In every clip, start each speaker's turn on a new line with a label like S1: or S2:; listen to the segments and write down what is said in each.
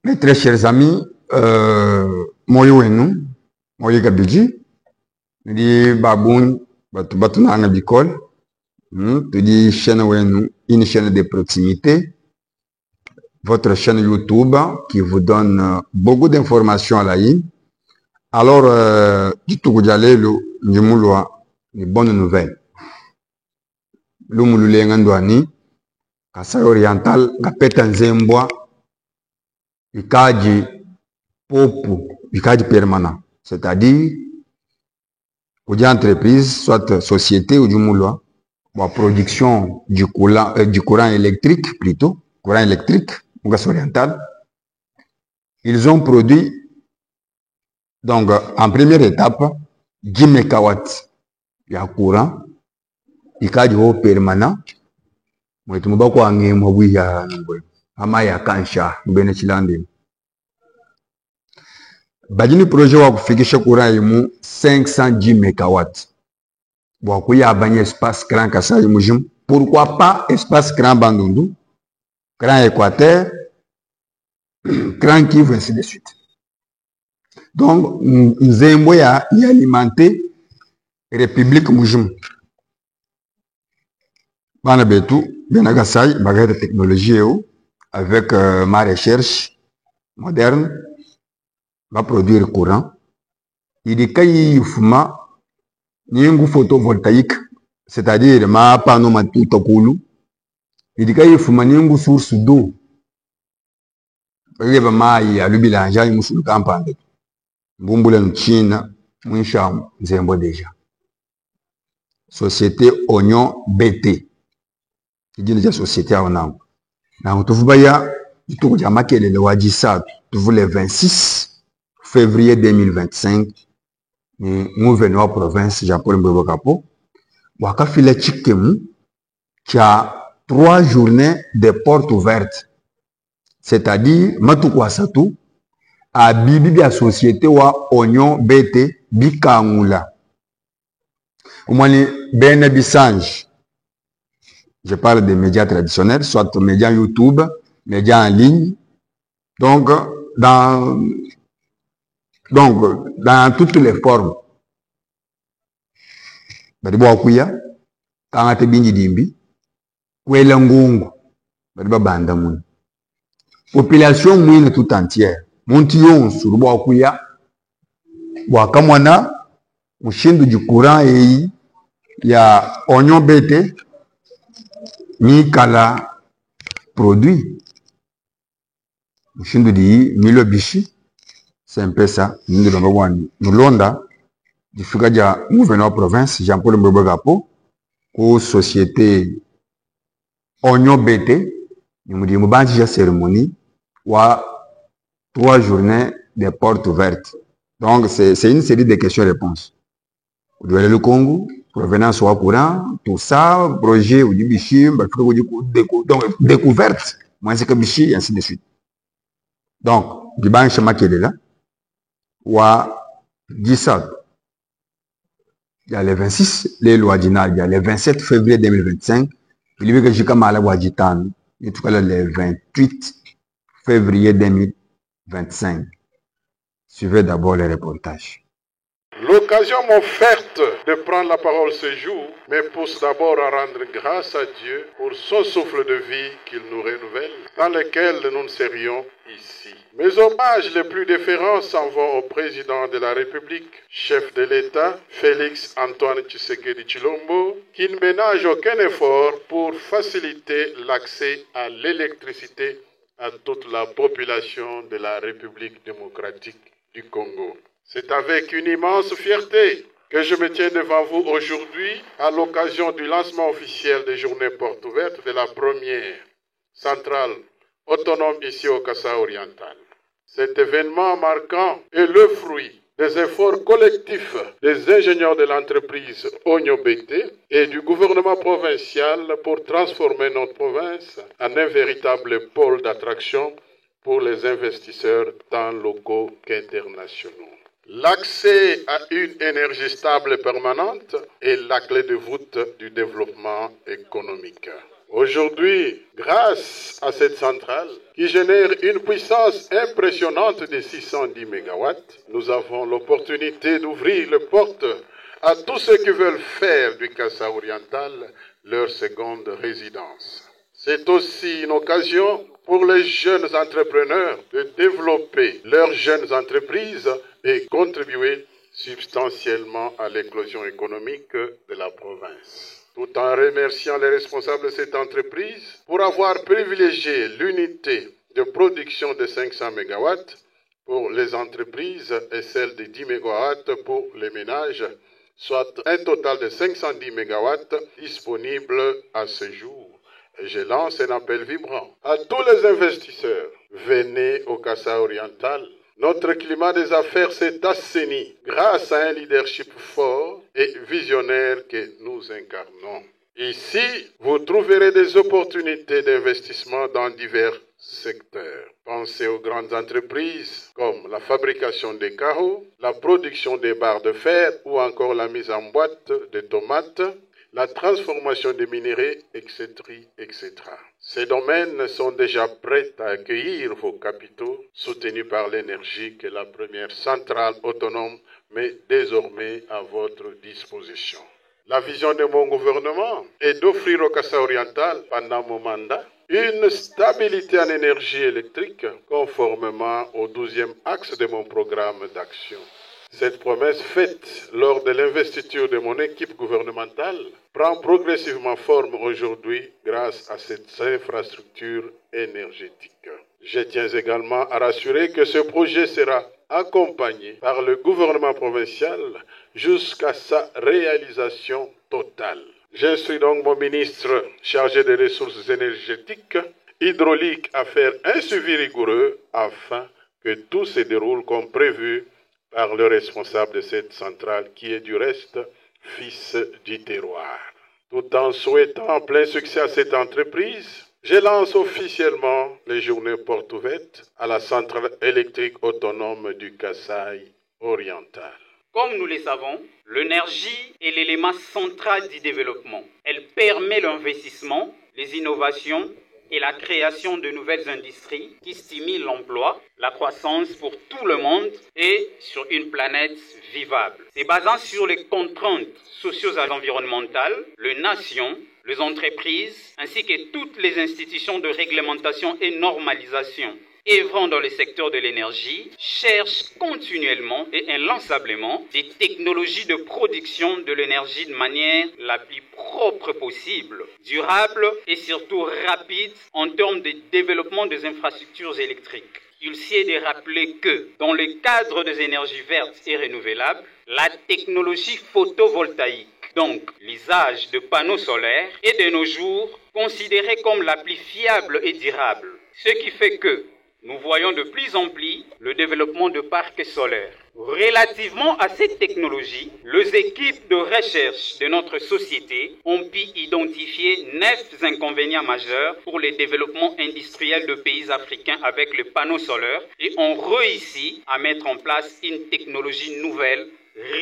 S1: Mes très chers amis, moyo wenu, moyo gabiji, ndi baboun, batu na bicol, tu dis chaîne wenu, une chaîne de proximité, votre chaîne YouTube qui vous donne beaucoup d'informations à la ligne. Alors, du tout que j'allais le njumulwa, une bonne nouvelle. Le moulule ngandwani, Kasai oriental, kapeta nzembwa, ikaji popu, ikaji permanent. C'est-à-dire, ou une entreprise, soit société ou du moulwa, la production du courant électrique, plutôt, courant électrique, au gaz oriental. Ils ont produit, donc, en première étape, 10 MW de courant, ikaji ho permanent. Mwetu mbako ange mwawi ya ngwe. Ama ya kansha, mbene chilande. Badini projet wa kufikisha courant imu 510 MW. Wakuya abanye espace grand Kasai mujim. Pourquoi pas espace grand Bandundu, grand Équateur, grand Kivu, ainsi de suite. Donc, Nzembo ya alimenté République mujim. Bana betu, bien Kasai, bagay de technologie avec ma recherche moderne, va produire courant. Il y a fuma ni photovoltaïque, c'est-à-dire ma panneau matuta kulu. Il y a fuma ni source d'eau. Il y a mai alubilanja ni musul kampande. Bumbula China, mwisha Nzembo déjà. Société Oignon BT. Il dit déjà société à Onam. Na tuvubaya tuko jama kelele wajisa tuvu le 26 février 2025 ni gouvernement province Jean-Paul Mbebo Kapo wakafile chikemu cha 3 journées de portes ouvertes, c'est-à-dire matukwasatu a bibi bia société wa Oignon BT bikangula umani bene bisange. Je parle des médias traditionnels, soit médias YouTube, médias en ligne. Donc, dans toutes les formes. Badibo akuya, kangate binji dimbi, kwela ngungu, badiba banda muni. Population mouine tout entière. Monti yonsu, rubo akuya, wakamwana, mushindu du courant ya Oignon BT, ni kala produit. Mushindu di milo bishi, c'est un peu ça. Nous londa, du fugaja gouvernement province, Jean-Paul Mbebo Kapo, ou société Oignon BT, nous dit la cérémonie, ou 3 journées de portes ouvertes. Donc, c'est une série de questions-réponses. Vous devez aller le Congo, provenance au courant, tout ça, projet ou du bichi, donc découverte, moi c'est que bichi, et ainsi de suite. Donc, du ban chama qui est là, ou à 10 il y a le 26, les lois dinales, il y a le 27 février 2025, il y a que j'ai comme à la Wajitan, et tout à l'heure le 28 février 2025. Suivez d'abord les reportages.
S2: L'occasion m'offerte de prendre la parole ce jour me pousse d'abord à rendre grâce à Dieu pour son souffle de vie qu'il nous renouvelle, dans lequel nous ne serions ici. Mes hommages les plus déférents s'en vont au président de la République, chef de l'État, Félix Antoine Tshisekedi Tshilombo, qui ne ménage aucun effort pour faciliter l'accès à l'électricité à toute la population de la République démocratique du Congo. C'est avec une immense fierté que je me tiens devant vous aujourd'hui à l'occasion du lancement officiel des journées portes ouvertes de la première centrale autonome ici au Kasai oriental. Cet événement marquant est le fruit des efforts collectifs des ingénieurs de l'entreprise Oignon BT et du gouvernement provincial pour transformer notre province en un véritable pôle d'attraction pour les investisseurs tant locaux qu'internationaux. L'accès à une énergie stable et permanente est la clé de voûte du développement économique. Aujourd'hui, grâce à cette centrale qui génère une puissance impressionnante de 610 MW, nous avons l'opportunité d'ouvrir les portes à tous ceux qui veulent faire du Kassa oriental leur seconde résidence. C'est aussi une occasion pour les jeunes entrepreneurs de développer leurs jeunes entreprises et contribuer substantiellement à l'éclosion économique de la province. Tout en remerciant les responsables de cette entreprise pour avoir privilégié l'unité de production de 500 MW pour les entreprises et celle de 10 MW pour les ménages, soit un total de 510 MW disponibles à ce jour. Et je lance un appel vibrant à tous les investisseurs. Venez au Kassa oriental. Notre climat des affaires s'est assaini grâce à un leadership fort et visionnaire que nous incarnons. Ici, vous trouverez des opportunités d'investissement dans divers secteurs. Pensez aux grandes entreprises comme la fabrication des carreaux, la production des barres de fer ou encore la mise en boîte de tomates, la transformation des minéraux, etc., etc. Ces domaines sont déjà prêts à accueillir vos capitaux, soutenus par l'énergie que la première centrale autonome met désormais à votre disposition. La vision de mon gouvernement est d'offrir au Kassa oriental, pendant mon mandat, une stabilité en énergie électrique conformément au 12e axe de mon programme d'action. Cette promesse faite lors de l'investiture de mon équipe gouvernementale prend progressivement forme aujourd'hui grâce à cette infrastructure énergétique. Je tiens également à rassurer que ce projet sera accompagné par le gouvernement provincial jusqu'à sa réalisation totale. J'instruis donc mon ministre chargé des ressources énergétiques, hydrauliques à faire un suivi rigoureux afin que tout se déroule comme prévu par le responsable de cette centrale qui est du reste fils du terroir. Tout en souhaitant plein succès à cette entreprise, je lance officiellement les journées portes ouvertes à la centrale électrique autonome du Kasaï oriental.
S3: Comme nous le savons, l'énergie est l'élément central du développement. Elle permet l'investissement, les innovations et la création de nouvelles industries qui stimulent l'emploi, la croissance pour tout le monde et sur une planète vivable. C'est basant sur les contraintes socio-environnementales, les nations, les entreprises, ainsi que toutes les institutions de réglementation et normalisation œuvrant dans le secteur de l'énergie, cherchent continuellement et inlassablement des technologies de production de l'énergie de manière la plus propre possible, durable et surtout rapide en termes de développement des infrastructures électriques. Il s'y est de rappeler que, dans le cadre des énergies vertes et renouvelables, la technologie photovoltaïque, donc l'usage de panneaux solaires, est de nos jours considérée comme la plus fiable et durable, ce qui fait que nous voyons de plus en plus le développement de parcs solaires. Relativement à cette technologie, les équipes de recherche de notre société ont pu identifier 9 inconvénients majeurs pour le développement industriel de pays africains avec le panneau solaire et ont réussi à mettre en place une technologie nouvelle,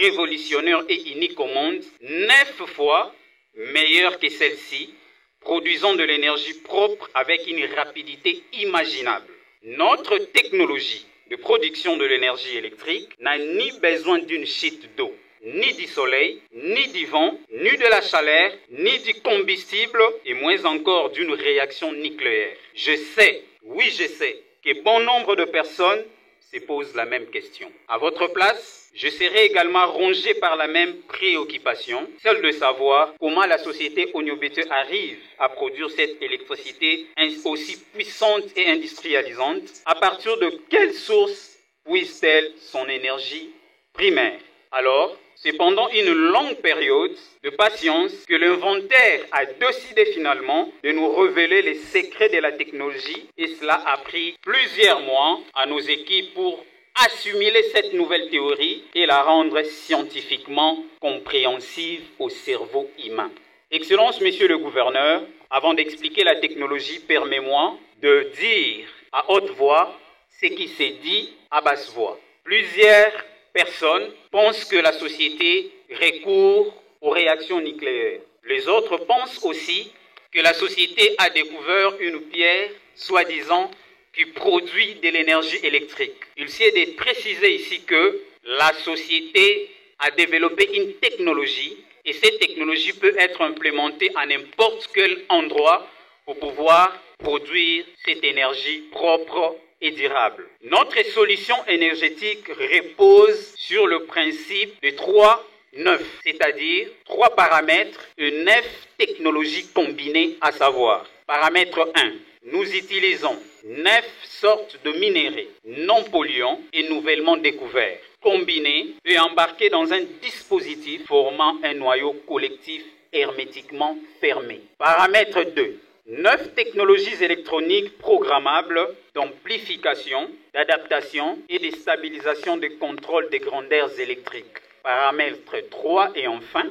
S3: révolutionnaire et unique au monde, 9 fois meilleure que celle-ci, produisant de l'énergie propre avec une rapidité imaginable. Notre technologie de production de l'énergie électrique n'a ni besoin d'une chute d'eau, ni du soleil, ni du vent, ni de la chaleur, ni du combustible, et moins encore d'une réaction nucléaire. Je sais, oui je sais, que bon nombre de personnes se posent la même question. À votre place, je serai également rongé par la même préoccupation, celle de savoir comment la société Onyobete arrive à produire cette électricité aussi puissante et industrialisante. À partir de quelle source puise-t-elle son énergie primaire? Alors, c'est pendant une longue période de patience que l'inventeur a décidé finalement de nous révéler les secrets de la technologie et cela a pris plusieurs mois à nos équipes pour assimiler cette nouvelle théorie et la rendre scientifiquement compréhensive au cerveau humain. Excellence, Monsieur le Gouverneur, avant d'expliquer la technologie, permets-moi de dire à haute voix ce qui s'est dit à basse voix. Plusieurs personnes pensent que la société recourt aux réactions nucléaires. Les autres pensent aussi que la société a découvert une pierre, soi-disant, qui produit de l'énergie électrique. Il s'est de préciser ici que la société a développé une technologie et cette technologie peut être implémentée à n'importe quel endroit pour pouvoir produire cette énergie propre et durable. Notre solution énergétique repose sur le principe de 3-9, c'est-à-dire 3 paramètres et 9 technologies combinées, à savoir, paramètre 1, nous utilisons 9 sortes de minéraux non polluants et nouvellement découverts, combinés et embarqués dans un dispositif formant un noyau collectif hermétiquement fermé. Paramètre 2. 9 technologies électroniques programmables d'amplification, d'adaptation et de stabilisation de contrôle des grandeurs électriques. Paramètre 3 et enfin,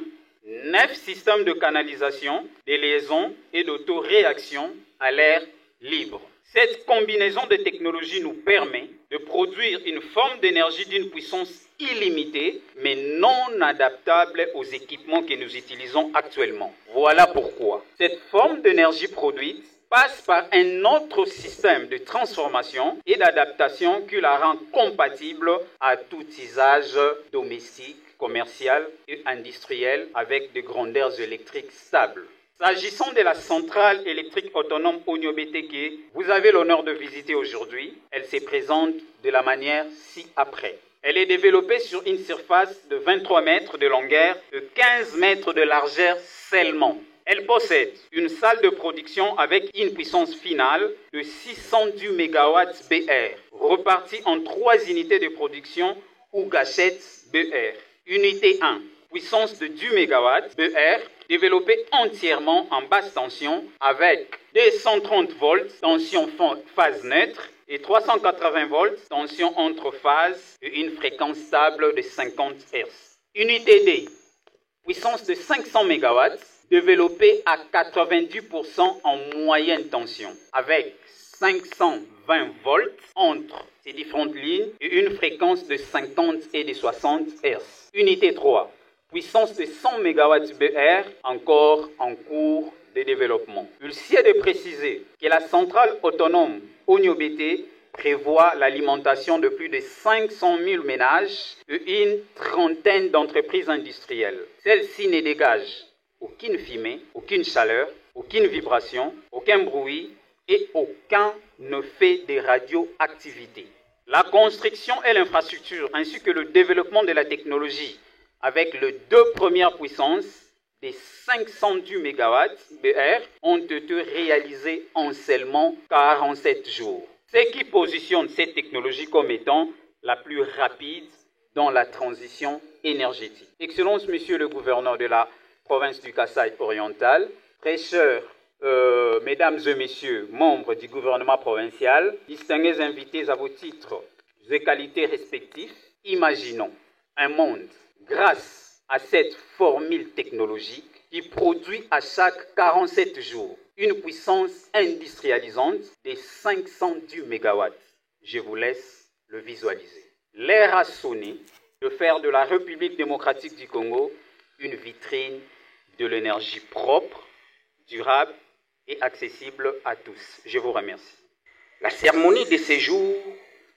S3: 9 systèmes de canalisation, de liaison et d'autoréaction à l'air libre. Cette combinaison de technologies nous permet de produire une forme d'énergie d'une puissance illimitée, mais non adaptable aux équipements que nous utilisons actuellement. Voilà pourquoi cette forme d'énergie produite passe par un autre système de transformation et d'adaptation qui la rend compatible à tout usage domestique, commercial et industriel avec des grandeurs électriques stables. S'agissant de la centrale électrique autonome Onyobete que vous avez l'honneur de visiter aujourd'hui, elle se présente de la manière ci-après. Elle est développée sur une surface de 23 mètres de longueur et 15 mètres de largeur seulement. Elle possède une salle de production avec une puissance finale de 610 MW BR, repartie en 3 unités de production ou gâchettes BR. Unité 1, puissance de 10 MW BR, développée entièrement en basse tension avec 230 volts, tension phase neutre, et 380 volts, tension entre phases et une fréquence stable de 50 Hz. Unité D, puissance de 500 MW, développée à 90% en moyenne tension, avec 520 volts entre ces différentes lignes et une fréquence de 50 et de 60 Hz. Unité 3, puissance de 100 MW BR, encore en cours de développement. Il s'est de préciser que la centrale autonome Onyobete prévoit l'alimentation de plus de 500 000 ménages et une trentaine d'entreprises industrielles. Celle-ci ne dégage aucune fumée, aucune chaleur, aucune vibration, aucun bruit et aucun effet de radioactivité. La construction et l'infrastructure ainsi que le développement de la technologie avec les 2 premières puissances des 510 MW BR ont été réalisés en seulement 47 jours. Ce qui positionne cette technologie comme étant la plus rapide dans la transition énergétique. Excellence, Monsieur le gouverneur de la province du Kasaï oriental, très chers mesdames et messieurs, membres du gouvernement provincial, distingués invités à vos titres et qualités respectifs, imaginons un monde grâce à cette formule technologique qui produit à chaque 47 jours une puissance industrialisante de 510 MW. Je vous laisse le visualiser. L'heure a sonné de faire de la République démocratique du Congo une vitrine de l'énergie propre, durable et accessible à tous. Je vous remercie.
S4: La cérémonie de ce jour,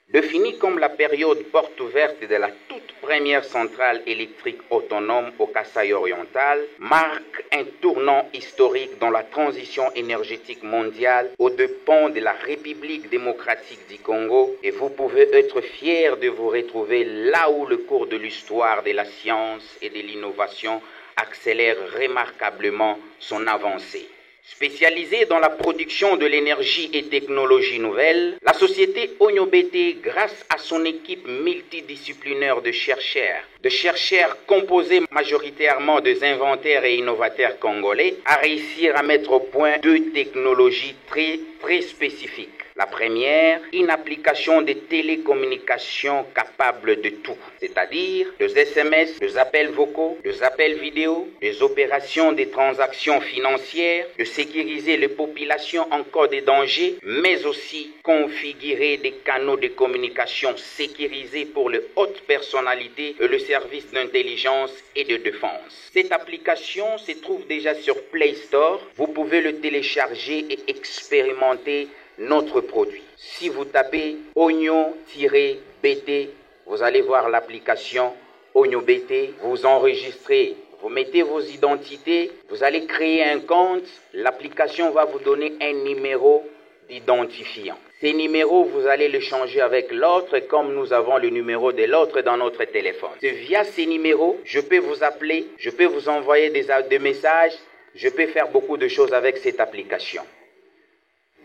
S4: définie comme la période porte ouverte de la toute première centrale électrique autonome au Kasaï oriental, marque un tournant historique dans la transition énergétique mondiale aux dépens de la République démocratique du Congo, et vous pouvez être fiers de vous retrouver là où le cours de l'histoire de la science et de l'innovation accélère remarquablement son avancée. Spécialisée dans la production de l'énergie et technologies nouvelles, la société Onyobete, grâce à son équipe multidisciplinaire de chercheurs composés majoritairement des inventaires et innovateurs congolais, a réussi à mettre au point 2 technologies très spécifiques. La première, une application de télécommunication capable de tout, c'est-à-dire des SMS, des appels vocaux, des appels vidéo, des opérations, des transactions financières, de sécuriser les populations en cas de danger, mais aussi configurer des canaux de communication sécurisés pour les hautes personnalités et le service d'intelligence et de défense. Cette application se trouve déjà sur Play Store. Vous pouvez le télécharger et expérimenter notre produit. Si vous tapez Ogno-BT, vous allez voir l'application Ogno-BT, vous enregistrez, vous mettez vos identités, vous allez créer un compte, l'application va vous donner un numéro d'identifiant. Ces numéros, vous allez le changer avec l'autre comme nous avons le numéro de l'autre dans notre téléphone. C'est via ces numéros, je peux vous appeler, je peux vous envoyer des messages, je peux faire beaucoup de choses avec cette application.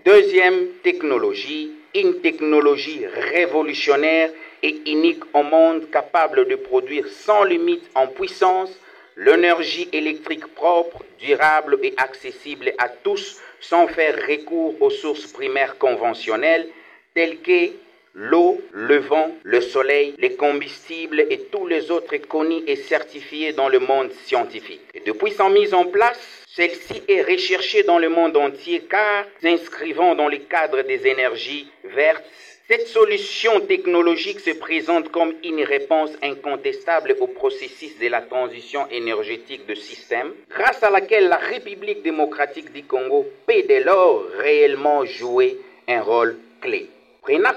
S4: Deuxième technologie, une technologie révolutionnaire et unique au monde, capable de produire sans limite en puissance l'énergie électrique propre, durable et accessible à tous sans faire recours aux sources primaires conventionnelles telles que l'eau, le vent, le soleil, les combustibles et tous les autres connus et certifiés dans le monde scientifique. Et depuis sa mise en place, celle-ci est recherchée dans le monde entier car s'inscrivant dans le cadre des énergies vertes, cette solution technologique se présente comme une réponse incontestable au processus de la transition énergétique de système, grâce à laquelle la République démocratique du Congo peut dès lors réellement jouer un rôle clé. Prenant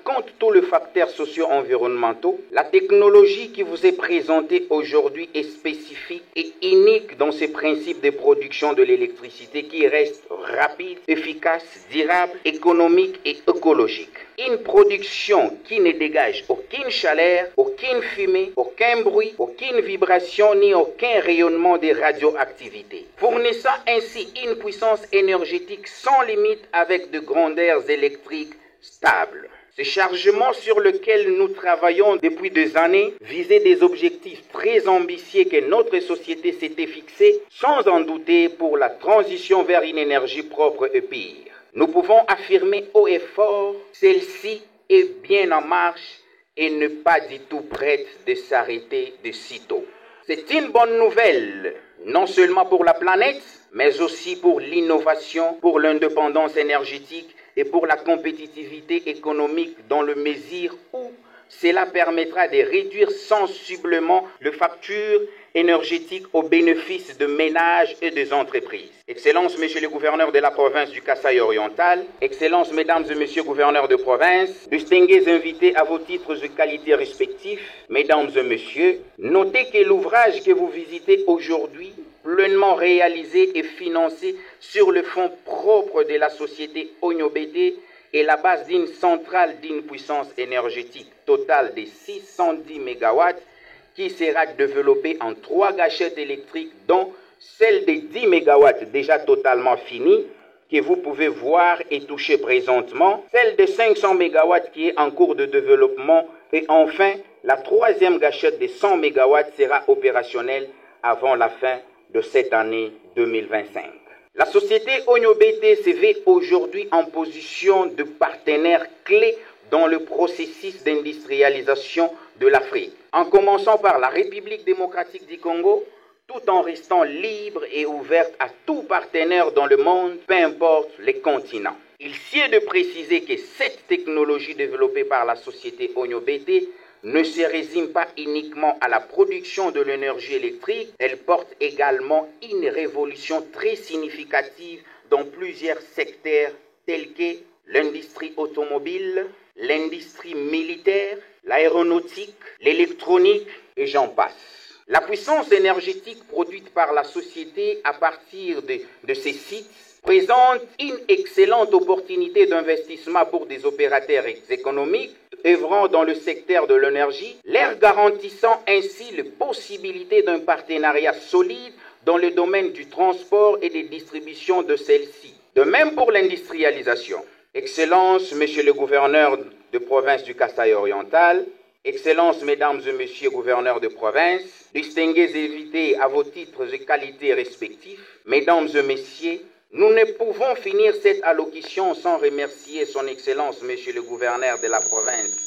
S4: compte tous les facteurs socio-environnementaux, la technologie qui vous est présentée aujourd'hui est spécifique et unique dans ses principes de production de l'électricité qui reste rapide, efficace, durable, économique et écologique. Une production qui ne dégage aucune chaleur, aucune fumée, aucun bruit, aucune vibration ni aucun rayonnement de radioactivité, fournissant ainsi une puissance énergétique sans limite avec de grandeurs électriques stables. Ce chargement sur lequel nous travaillons depuis des années visait des objectifs très ambitieux que notre société s'était fixés, sans en douter pour la transition vers une énergie propre et pire. Nous pouvons affirmer haut et fort, celle-ci est bien en marche et n'est pas du tout prête de s'arrêter de sitôt. C'est une bonne nouvelle, non seulement pour la planète, mais aussi pour l'innovation, pour l'indépendance énergétique et pour la compétitivité économique dans le mesure où cela permettra de réduire sensiblement les factures énergétiques au bénéfice des ménages et des entreprises. Excellences, Monsieur le gouverneur de la province du Kasaï oriental, Excellences, Mesdames et Messieurs gouverneurs de province, distingués invités à vos titres de qualité respectifs, Mesdames et Messieurs, notez que l'ouvrage que vous visitez aujourd'hui, pleinement réalisé et financé sur le fonds propre de la société Ogno-BT, est la base d'une centrale d'une puissance énergétique totale de 610 MW qui sera développée en 3 gâchettes électriques, dont celle de 10 MW déjà totalement finie, que vous pouvez voir et toucher présentement, celle de 500 MW qui est en cours de développement, et enfin, la 3e gâchette de 100 MW sera opérationnelle avant la fin de cette année 2025. La société Ogno-BT se met aujourd'hui en position de partenaire clé dans le processus d'industrialisation de l'Afrique, en commençant par la République démocratique du Congo, tout en restant libre et ouverte à tout partenaire dans le monde, peu importe les continents. Il sied de préciser que cette technologie développée par la société Ogno-BT ne se résume pas uniquement à la production de l'énergie électrique, elle porte également une révolution très significative dans plusieurs secteurs tels que l'industrie automobile, l'industrie militaire, l'aéronautique, l'électronique et j'en passe. La puissance énergétique produite par la société à partir de ces sites présente une excellente opportunité d'investissement pour des opérateurs économiques œuvrant dans le secteur de l'énergie, leur garantissant ainsi les possibilités d'un partenariat solide dans le domaine du transport et des distributions de celle-ci. De même pour l'industrialisation. Excellences, Monsieur le gouverneur de province du Kasaï oriental, Excellences, Mesdames et Messieurs gouverneurs de province, distingués invités à vos titres de qualité respectifs, Mesdames et Messieurs, Nous ne pouvons finir cette allocution sans remercier son Excellence, Monsieur le gouverneur de la province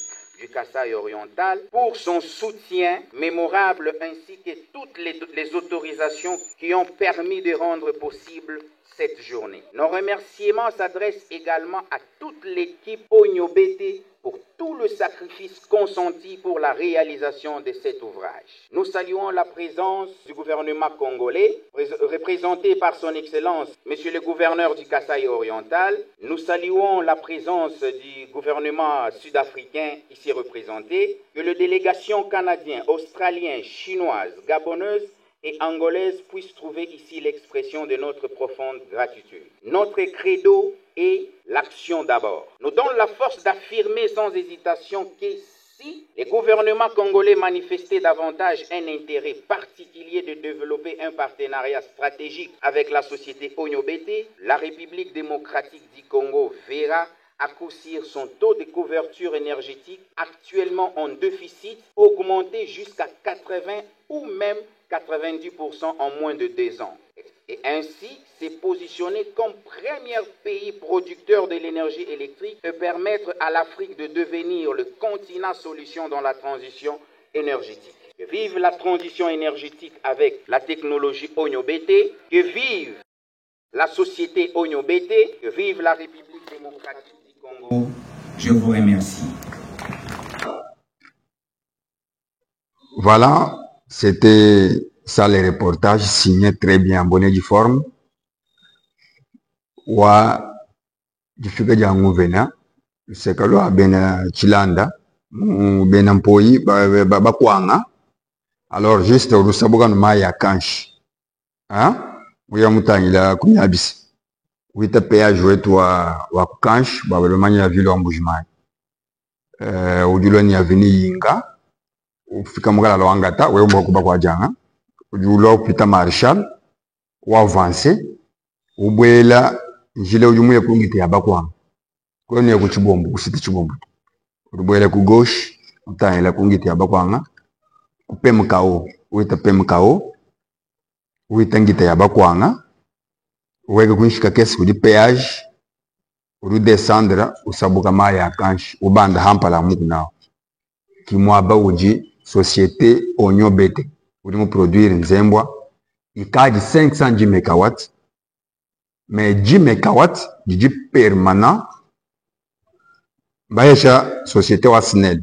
S4: du Kasaï oriental, pour son soutien mémorable ainsi que toutes les autorisations qui ont permis de rendre possible cette journée. Nos remerciements s'adressent également à toute l'équipe Onyobete pour tout le sacrifice consenti pour la réalisation de cet ouvrage. Nous saluons la présence du gouvernement congolais, représenté par son Excellence, Monsieur le gouverneur du Kasaï oriental. Nous saluons la présence du gouvernement sud-africain ici représenté, que les délégations canadiennes, australiennes, chinoises, gabonaises et angolaises puissent trouver ici l'expression de notre profonde gratitude. Notre credo est l'action d'abord. Nous donnons la force d'affirmer sans hésitation que si les gouvernements congolais manifestaient davantage un intérêt particulier de développer un partenariat stratégique avec la société Onyobete, la République démocratique du Congo verra à coup sûr son taux de couverture énergétique actuellement en déficit augmenter jusqu'à 80 ou même 90% en moins de 2 ans. Et ainsi, se positionner comme premier pays producteur de l'énergie électrique et permettre à l'Afrique de devenir le continent solution dans la transition énergétique. Que vive la transition énergétique avec la technologie Onyobete, que vive la société Onyobete, que vive la République démocratique du Congo. Je vous remercie.
S1: Voilà, c'était ça les reportages signés très bien en bonne et due forme. Wa difika jangu vena sekalo abena chilanda bena mpoi ba kwanga. Alors juste rusabuka no maya kanshi. Hein? Uya mutangila kunyabisi. Wita péage wetu wa kanshi babelo manya vile wa mbujimai. Ujuloni aveni yinga. Ufika mugala lwangata wewe mbokuba kwa janga. Ujulo pita marshal wa avancer ubwela njile ujumuye kungite yabakwanga kwene ku chibombo kusiti chibombo ubwela ku gauche utanyela kungite yabakwanga kupe mkao uita pe mkao uita ngite yabakwanga uweke kunshika kesi kudi péage uru descendre usabuka maya kanshi ubanda hampala muku nao kimwaba uji société Onyobete pour produire nzembwa ikadi 510 MW mais 10 MW du permanent baisha société wa SNEL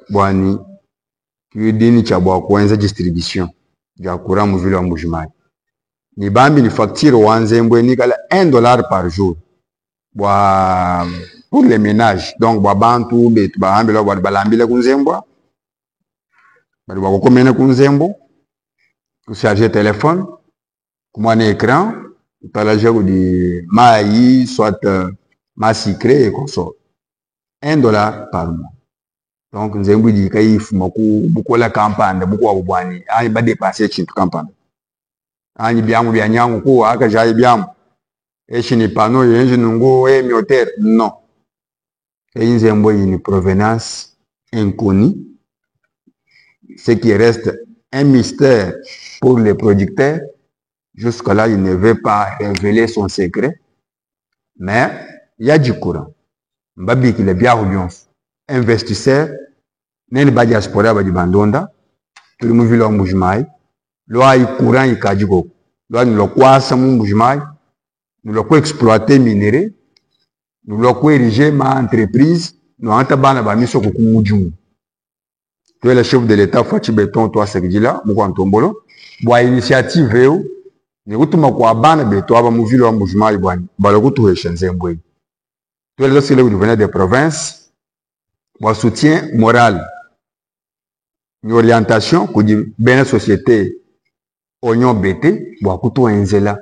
S1: bwani kidini cha bwa kwenza distribution ya kuramu vile wa mbujimai ni bambi ni facture wa nzembwe ni kala $1 par jour bwa pour les ménages donc bwa bantu betu bahambela bwa balambile kunzembwa bali bakomena kunzembo charger téléphone comme un écran utalaje di mai soit ma secret et consort $1 par mois donc nzembo di kai fuma ku bukola campagne bukwa bubwani ani ba dépasser chintu campagne ani byamu bya nyangu ko aka jaye byamu eshini pano yenje nungo mioter non nzembo une provenance inconnue. Ce qui reste un mystère pour les producteurs. Jusque-là, il ne veut pas révéler son secret. Mais il y a du courant. Mbabi qui est bien ou investisseur, n'est pas diaspora, pas du bandonda. Tout le monde vit le mouvement. Loi il courant, il kajigo. Loi nous le quoi ça mon mouvement. Nous le quoi exploiter minerai. Nous le quoi ériger ma entreprise. Nous entabana ba miso kukumujum. Tu es le chef de l'État, Fachi Beton, toi, Sekdila, Moukantombolo. Boa initiative, ne utuma kwa bana beto aba muvilo wa mujuma ibwani. Balokutu heshenzembwe. Tu es le seul gouverneur des provinces. Boa soutien moral. Une orientation, kudi bene société, Onyobete, boa kutu enzela.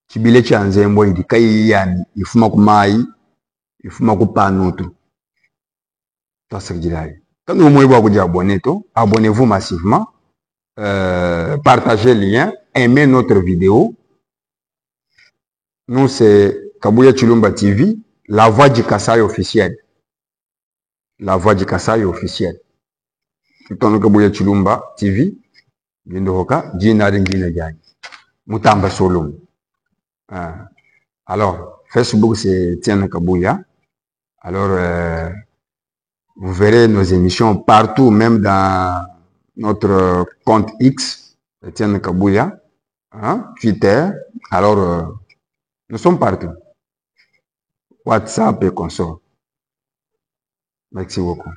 S1: Chibile cha nzembwe, idi kai yani, ifuma kumai, ifuma kupanutu. Toi, Sekdila. Quand vous voulez abonnez-vous massivement, partagez le lien, aimez notre vidéo. Nous, c'est Kabuya Chilumba TV, la voix du Kasaï officielle. La voix du Kasaï officielle. Tout en Kabuya Chilumba TV, Vindohoka, Jina Ringina Jani. Mutamba Solom. Alors, Facebook, c'est Etienne Kabouya. Alors, vous verrez nos émissions partout, même dans notre compte X, Etienne Kabouya, Twitter. Alors, nous sommes partout. WhatsApp et consorts. Merci beaucoup.